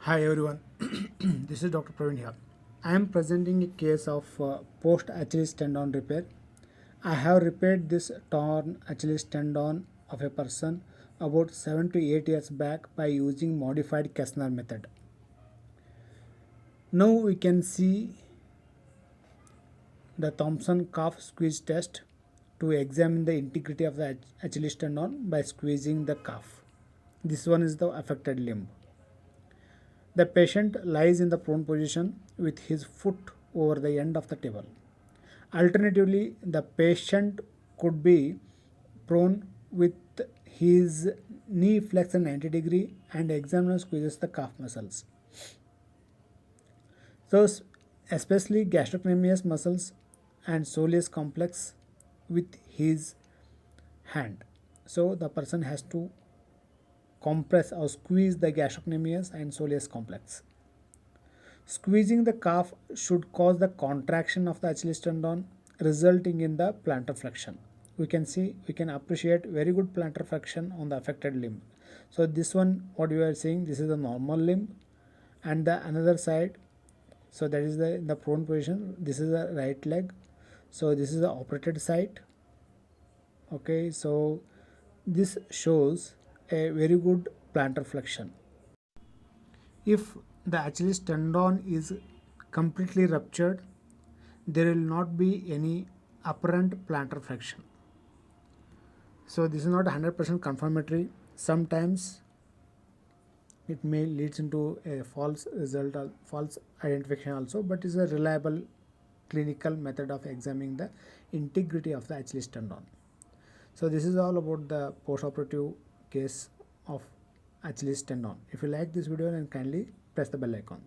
Hi everyone, this is Dr. Praveen here. I am presenting a case of post Achilles tendon repair. I have repaired this torn Achilles tendon of a person about 7 to 8 years back by using modified Kessner method. Now we can see the Thompson calf squeeze test to examine the integrity of the Achilles tendon by squeezing the calf. This one is the affected limb. The patient lies in the prone position with his foot over the end of the table. Alternatively, the patient could be prone with his knee flexed 90 degree and examiner squeezes the calf muscles. So, especially gastrocnemius muscles and soleus complex with his hand. So, the person has to compress or squeeze the gastrocnemius and soleus complex. Squeezing the calf should cause the contraction of the Achilles tendon, resulting in the plantar flexion. We can appreciate very good plantar flexion on the affected limb. So this one, what you are seeing, this is the normal limb, and the another side. So that is the in the prone position. This is the right leg. So this is the operated side. Okay, so this shows a very good plantar flexion. If the Achilles tendon is completely ruptured, there will not be any apparent plantar flexion. So this is not 100% confirmatory. Sometimes it may leads into a false result or false identification also, but is a reliable clinical method of examining the integrity of the Achilles tendon. So this is all about the post-operative case of Achilles tendon. If you like this video, then kindly press the bell icon.